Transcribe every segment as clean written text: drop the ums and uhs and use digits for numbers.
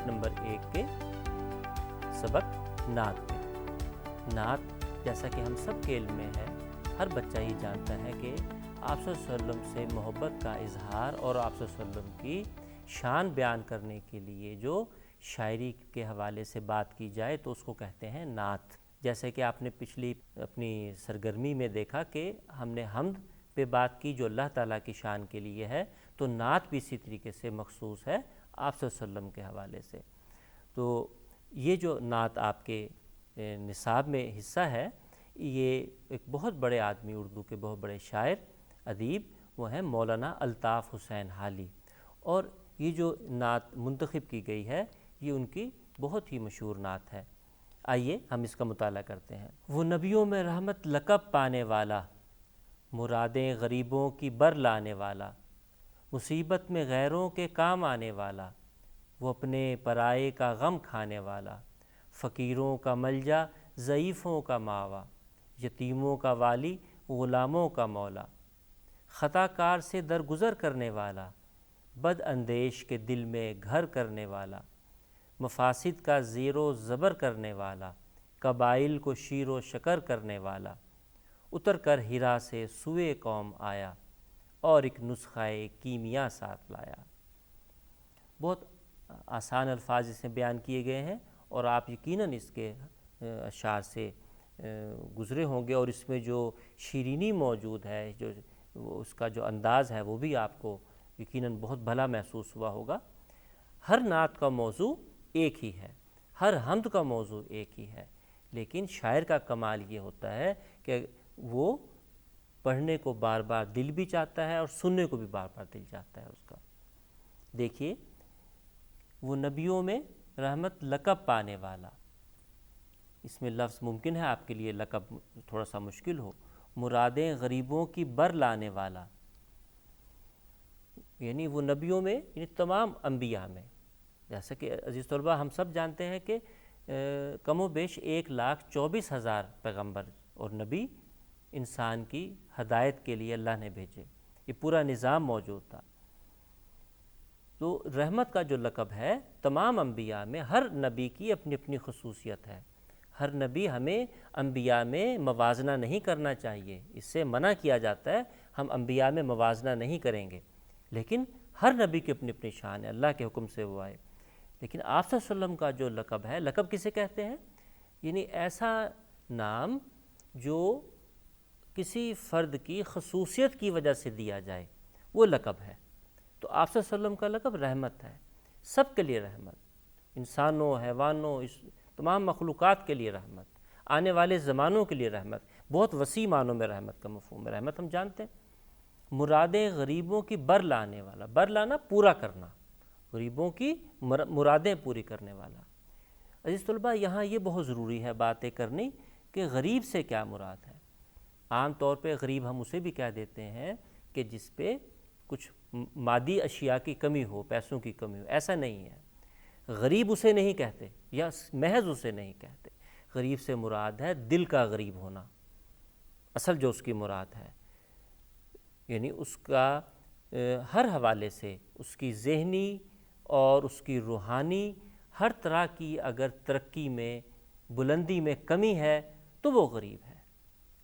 Unit number 1 کے سبق نعت پہ۔ نعت جیسا کہ ہم سب کے علم میں ہے، ہر بچہ یہ جانتا ہے کہ آپ صلی اللہ علیہ وسلم سے محبت کا اظہار اور آپ صلی اللہ علیہ وسلم کی شان بیان کرنے کے لیے جو شاعری کے حوالے سے بات کی جائے تو اس کو کہتے ہیں نعت۔ جیسے کہ آپ نے پچھلی اپنی سرگرمی میں دیکھا کہ ہم نے حمد پہ بات کی جو اللہ تعالیٰ کی شان کے لیے ہے، تو نعت بھی اسی طریقے سے مخصوص ہے آپ صلی اللہ علیہ وسلم کے حوالے سے۔ تو یہ جو نعت آپ کے نصاب میں حصہ ہے، یہ ایک بہت بڑے آدمی، اردو کے بہت بڑے شاعر ادیب، وہ ہیں مولانا الطاف حسین حالی، اور یہ جو نعت منتخب کی گئی ہے یہ ان کی بہت ہی مشہور نعت ہے۔ آئیے ہم اس کا مطالعہ کرتے ہیں۔ وہ نبیوں میں رحمت لقب پانے والا، مرادیں غریبوں کی بر لانے والا، مصیبت میں غیروں کے کام آنے والا، وہ اپنے پرائے کا غم کھانے والا، فقیروں کا ملجا ضعیفوں کا ماوا، یتیموں کا والی غلاموں کا مولا، خطا کار سے درگزر کرنے والا، بد اندیش کے دل میں گھر کرنے والا، مفاسد کا زیر و زبر کرنے والا، قبائل کو شیر و شکر کرنے والا، اتر کر ہرا سے سوئے قوم آیا، اور ایک نسخہ کیمیا ساتھ لایا۔ بہت آسان الفاظ اس میں بیان کیے گئے ہیں اور آپ یقیناً اس کے اشعار سے گزرے ہوں گے، اور اس میں جو شیرینی موجود ہے، جو اس کا جو انداز ہے وہ بھی آپ کو یقیناً بہت بھلا محسوس ہوا ہوگا۔ ہر نعت کا موضوع ایک ہی ہے، ہر حمد کا موضوع ایک ہی ہے، لیکن شاعر کا کمال یہ ہوتا ہے کہ وہ پڑھنے کو بار بار دل بھی چاہتا ہے اور سننے کو بھی بار بار دل چاہتا ہے اس کا۔ دیکھیے، وہ نبیوں میں رحمت لقب پانے والا، اس میں لفظ ممکن ہے آپ کے لیے لقب تھوڑا سا مشکل ہو، مرادیں غریبوں کی بر لانے والا، یعنی وہ نبیوں میں، یعنی تمام انبیاء میں، جیسا کہ عزیز طلبہ ہم سب جانتے ہیں کہ کم و بیش 1,24,000 پیغمبر اور نبی انسان کی ہدایت کے لیے اللہ نے بھیجے، یہ پورا نظام موجود تھا۔ تو رحمت کا جو لقب ہے، تمام انبیاء میں ہر نبی کی اپنی اپنی خصوصیت ہے۔ ہر نبی، ہمیں انبیاء میں موازنہ نہیں کرنا چاہیے، اس سے منع کیا جاتا ہے، ہم انبیاء میں موازنہ نہیں کریں گے، لیکن ہر نبی کی اپنی اپنی شان ہے، اللہ کے حکم سے وہ آئے۔ لیکن آپ صلی اللہ علیہ وسلم کا جو لقب ہے، لقب کسے کہتے ہیں؟ یعنی ایسا نام جو کسی فرد کی خصوصیت کی وجہ سے دیا جائے، وہ لقب ہے۔ تو آپ صلی اللہ علیہ وسلم کا لقب رحمت ہے، سب کے لیے رحمت، انسانوں، حیوانوں، تمام مخلوقات کے لیے رحمت، آنے والے زمانوں کے لیے رحمت، بہت وسیع معنوں میں رحمت کا مفہوم ہے۔ رحمت ہم جانتے ہیں، مرادیں غریبوں کی بر لانے والا، بر لانا پورا کرنا، غریبوں کی مرادیں پوری کرنے والا۔ عزیز طلبہ، یہاں یہ بہت ضروری ہے باتیں کرنی کہ غریب سے کیا مراد ہے۔ عام طور پہ غریب ہم اسے بھی کہہ دیتے ہیں کہ جس پہ کچھ مادی اشیاء کی کمی ہو، پیسوں کی کمی ہو، ایسا نہیں ہے۔ غریب اسے نہیں کہتے یا محض اسے نہیں کہتے، غریب سے مراد ہے دل کا غریب ہونا، اصل جو اس کی مراد ہے، یعنی اس کا ہر حوالے سے اس کی ذہنی اور اس کی روحانی ہر طرح کی اگر ترقی میں، بلندی میں کمی ہے تو وہ غریب ہے،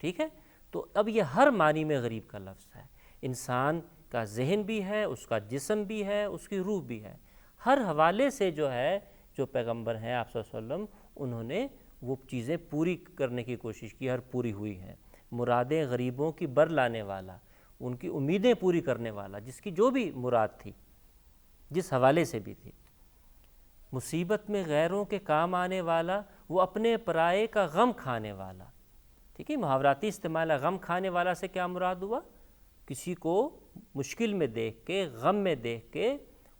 ٹھیک ہے؟ تو اب یہ ہر معنی میں غریب کا لفظ ہے، انسان کا ذہن بھی ہے، اس کا جسم بھی ہے، اس کی روح بھی ہے، ہر حوالے سے جو ہے، جو پیغمبر ہیں آپ صلی اللہ علیہ وسلم، انہوں نے وہ چیزیں پوری کرنے کی کوشش کی، ہر پوری ہوئی ہیں۔ مرادیں غریبوں کی بر لانے والا، ان کی امیدیں پوری کرنے والا، جس کی جو بھی مراد تھی، جس حوالے سے بھی تھی۔ مصیبت میں غیروں کے کام آنے والا، وہ اپنے پرائے کا غم کھانے والا۔ ٹھیک ہے، محاوراتی استعمال ہے۔ غم کھانے والا سے کیا مراد ہوا؟ کسی کو مشکل میں دیکھ کے، غم میں دیکھ کے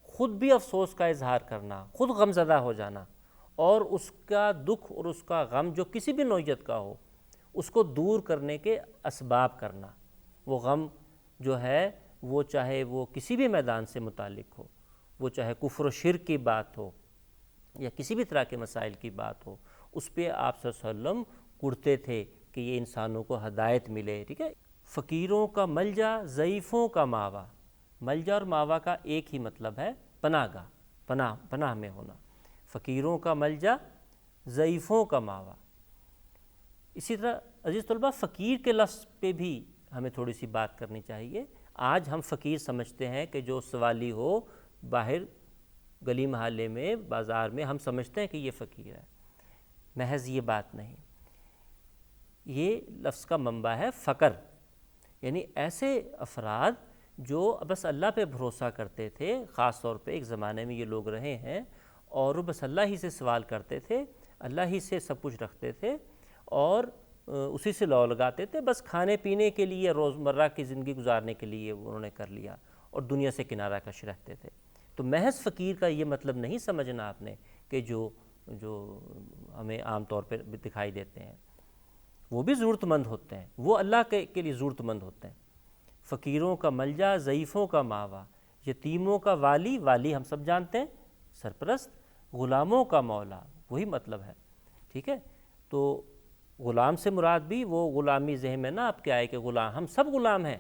خود بھی افسوس کا اظہار کرنا، خود غم زدہ ہو جانا، اور اس کا دکھ اور اس کا غم جو کسی بھی نوعیت کا ہو، اس کو دور کرنے کے اسباب کرنا۔ وہ غم جو ہے، وہ چاہے وہ کسی بھی میدان سے متعلق ہو، وہ چاہے کفر و شرک کی بات ہو یا کسی بھی طرح کے مسائل کی بات ہو، اس پہ آپ صلی اللہ علیہ وسلم کرتے تھے کہ یہ انسانوں کو ہدایت ملے۔ ٹھیک ہے، فقیروں کا ملجا، ضعیفوں کا ماوا۔ ملجا اور ماوا کا ایک ہی مطلب ہے پناہ گاہ، پناہ میں ہونا۔ فقیروں کا ملجا، ضعیفوں کا ماوا۔ اسی طرح عزیز طلبہ فقیر کے لفظ پہ بھی ہمیں تھوڑی سی بات کرنی چاہیے۔ آج ہم فقیر سمجھتے ہیں کہ جو سوالی ہو باہر گلی محلے میں بازار میں، ہم سمجھتے ہیں کہ یہ فقیر ہے، محض یہ بات نہیں۔ یہ لفظ کا منبع ہے فقر، یعنی ایسے افراد جو بس اللہ پہ بھروسہ کرتے تھے، خاص طور پہ ایک زمانے میں یہ لوگ رہے ہیں، اور وہ بس اللہ ہی سے سوال کرتے تھے، اللہ ہی سے سب کچھ رکھتے تھے اور اسی سے لو لگاتے تھے، بس کھانے پینے کے لیے، روزمرہ کی زندگی گزارنے کے لیے انہوں نے کر لیا، اور دنیا سے کنارہ کش رہتے تھے۔ تو محض فقیر کا یہ مطلب نہیں سمجھنا آپ نے کہ جو ہمیں عام طور پہ دکھائی دیتے ہیں، وہ بھی ضرورت مند ہوتے ہیں، وہ اللہ کے لیے ضرورت مند ہوتے ہیں۔ فقیروں کا ملجا، ضعیفوں کا ماوا، یتیموں کا والی، والی ہم سب جانتے ہیں سرپرست، غلاموں کا مولا، وہی مطلب ہے، ٹھیک ہے۔ تو غلام سے مراد بھی وہ غلامی ذہن میں نہ آپ کے آئے کہ غلام، ہم سب غلام ہیں،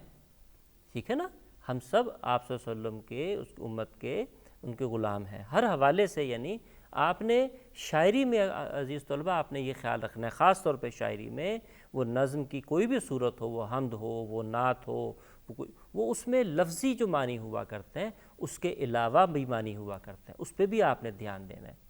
ٹھیک ہے نا، ہم سب آپ صلی اللہ علیہ وسلم کے، اس امت کے، ان کے غلام ہیں ہر حوالے سے۔ یعنی آپ نے شاعری میں عزیز طلبہ آپ نے یہ خیال رکھنا ہے، خاص طور پہ شاعری میں وہ نظم کی کوئی بھی صورت ہو، وہ حمد ہو، وہ نعت ہو، وہ اس میں لفظی جو معنی ہوا کرتے ہیں اس کے علاوہ بھی معنی ہوا کرتے ہیں، اس پہ بھی آپ نے دھیان دینا ہے۔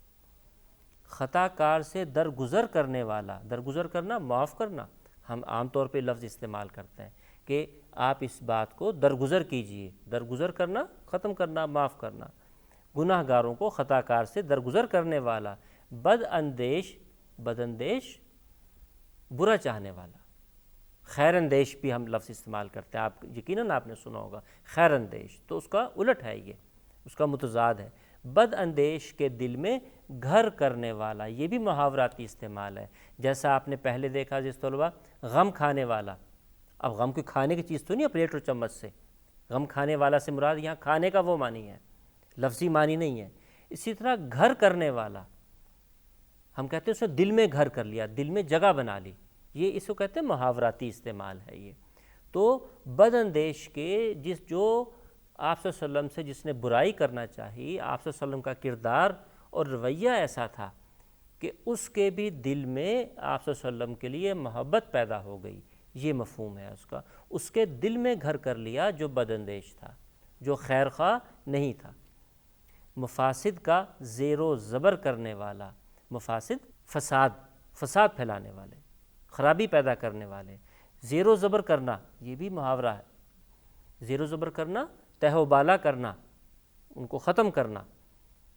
خطا کار سے درگزر کرنے والا، درگزر کرنا معاف کرنا، ہم عام طور پہ لفظ استعمال کرتے ہیں کہ آپ اس بات کو درگزر کیجئے، درگزر کرنا، ختم کرنا، معاف کرنا۔ گناہ گاروں کو خطا کار سے درگزر کرنے والا، بد اندیش، بد اندیش برا چاہنے والا، خیر اندیش بھی ہم لفظ استعمال کرتے ہیں، آپ یقیناً آپ نے سنا ہوگا خیر اندیش، تو اس کا الٹ ہے، یہ اس کا متضاد ہے۔ بد اندیش کے دل میں گھر کرنے والا، یہ بھی محاوراتی استعمال ہے، جیسا آپ نے پہلے دیکھا جس طلبہ غم کھانے والا۔ اب غم کوئی کھانے کی چیز تو نہیں ہے پلیٹ اور چمچ سے، غم کھانے والا سے مراد یہاں کھانے کا وہ معنی ہے، لفظی معنی نہیں ہے۔ اسی طرح گھر کرنے والا، ہم کہتے ہیں اس نے دل میں گھر کر لیا، دل میں جگہ بنا لی، یہ اس کو کہتے ہیں محاوراتی استعمال ہے یہ۔ تو بد اندیش کے جو آپ صلی اللہ علیہ وسلم سے جس نے برائی کرنا چاہی، آپ صلی اللہ علیہ وسلم کا کردار اور رویہ ایسا تھا کہ اس کے بھی دل میں آپ صلی اللہ علیہ وسلم کے لیے محبت پیدا ہو گئی، یہ مفہوم ہے اس کا۔ اس کے دل میں گھر کر لیا جو بد اندیش تھا، جو خیر خواہ نہیں تھا۔ مفاسد کا زیر و زبر کرنے والا، مفاسد فساد پھیلانے والے، خرابی پیدا کرنے والے۔ زیر و زبر کرنا یہ بھی محاورہ ہے، زیر و زبر کرنا، تہ و بالا کرنا، ان کو ختم کرنا۔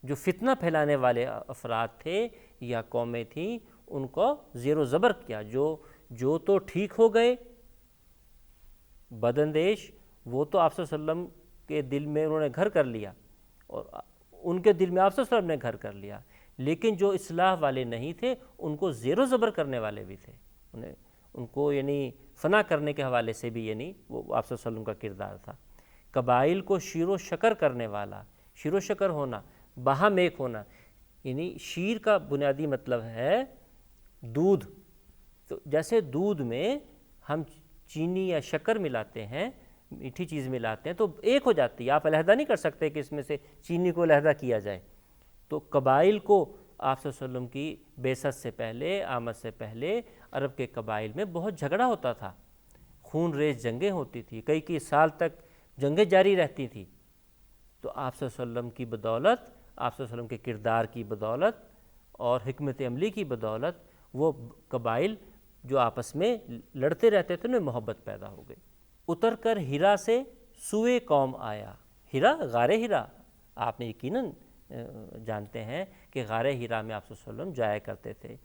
جو فتنہ پھیلانے والے افراد تھے یا قومیں تھیں ان کو زیر و زبر کیا، جو تو ٹھیک ہو گئے بد اندیش، وہ تو آپ صلی اللہ علیہ وسلم کے دل میں انہوں نے گھر کر لیا، اور ان کے دل میں آپ صلی اللہ علیہ وسلم نے گھر کر لیا، لیکن جو اصلاح والے نہیں تھے ان کو زیر و زبر کرنے والے بھی تھے، ان کو یعنی فنا کرنے کے حوالے سے بھی یعنی وہ آپ صلی اللہ علیہ وسلم کا کردار تھا۔ قبائل کو شیر و شکر کرنے والا، شیر و شکر ہونا، باہم ایک ہونا، یعنی شیر کا بنیادی مطلب ہے دودھ، تو جیسے دودھ میں ہم چینی یا شکر ملاتے ہیں، میٹھی چیز ملاتے ہیں تو ایک ہو جاتی ہے، آپ علیحدہ نہیں کر سکتے کہ اس میں سے چینی کو علیحدہ کیا جائے۔ تو قبائل کو آپ صلی اللہ علیہ وسلم کی بعثت سے پہلے، آمد سے پہلے عرب کے قبائل میں بہت جھگڑا ہوتا تھا، خون ریز جنگیں ہوتی تھی، کئی سال تک جنگیں جاری رہتی تھی۔ تو آپ صلی اللہ علیہ وسلم کی بدولت، آپ صلی اللہ علیہ وسلم کے کردار کی بدولت اور حکمت عملی کی بدولت وہ قبائل جو آپس میں لڑتے رہتے تھے انہیں محبت پیدا ہو گئی۔ اتر کر ہرا سے سوئے قوم آیا، ہرا غار ہرا آپ نے یقیناً جانتے ہیں کہ غار ہرا میں آپ صلی اللہ علیہ وسلم جایا کرتے تھے،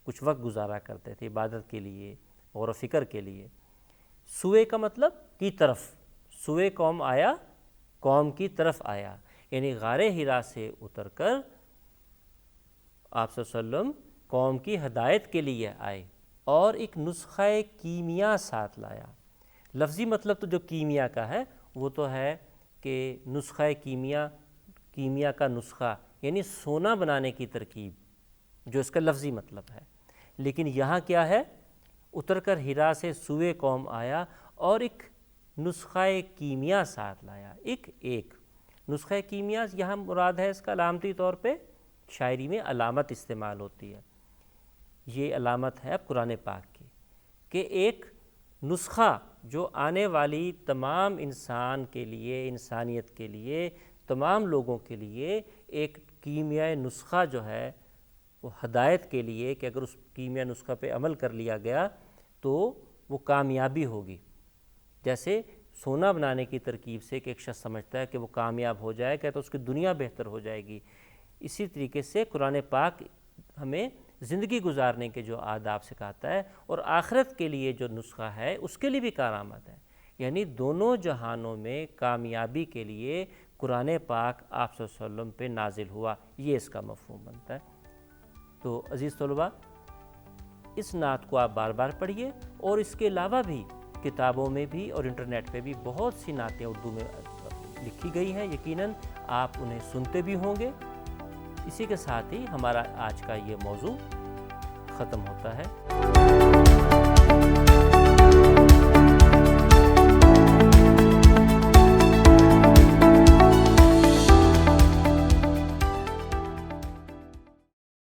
کچھ وقت گزارا کرتے تھے عبادت کے لیے، غور و فکر کے لیے۔ سوئے کا مطلب کی طرف، سوئے قوم آیا، قوم کی طرف آیا، یعنی غار ہرا سے اتر کر آپ صلی اللہ علیہ وسلم قوم کی ہدایت کے لیے آئے، اور ایک نسخہ کیمیا ساتھ لایا۔ لفظی مطلب تو جو کیمیا کا ہے وہ تو ہے کہ نسخہ کیمیا کا نسخہ یعنی سونا بنانے کی ترکیب، جو اس کا لفظی مطلب ہے۔ لیکن یہاں کیا ہے، اتر کر ہرا سے سوئے قوم آیا اور ایک نسخہ کیمیا ساتھ لایا۔ ایک نسخہ کیمیا یہاں مراد ہے اس کا علامتی طور پہ شاعری میں علامت استعمال ہوتی ہے. یہ علامت ہے قرآن پاک کی کہ ایک نسخہ جو آنے والی تمام انسان کے لیے، انسانیت کے لیے، تمام لوگوں کے لیے ایک کیمیائی نسخہ جو ہے وہ ہدایت کے لیے کہ اگر اس کیمیائی نسخہ پہ عمل کر لیا گیا تو وہ کامیابی ہوگی. جیسے سونا بنانے کی ترکیب سے کہ ایک شخص سمجھتا ہے کہ وہ کامیاب ہو جائے گا تو اس کی دنیا بہتر ہو جائے گی، اسی طریقے سے قرآن پاک ہمیں زندگی گزارنے کے جو آداب سکھاتا ہے اور آخرت کے لیے جو نسخہ ہے اس کے لیے بھی کارآمد ہے. یعنی دونوں جہانوں میں کامیابی کے لیے قرآن پاک آپ صلی اللہ علیہ وسلم پہ نازل ہوا، یہ اس کا مفہوم بنتا ہے. تو عزیز طلباء، اس نعت کو آپ بار بار پڑھیے، اور اس کے علاوہ بھی کتابوں میں بھی اور انٹرنیٹ پہ بھی بہت سی نعتیں اردو میں لکھی گئی ہیں، یقیناً آپ انہیں سنتے بھی ہوں گے. اسی کے ساتھ ہی ہمارا آج کا یہ موضوع ختم ہوتا ہے.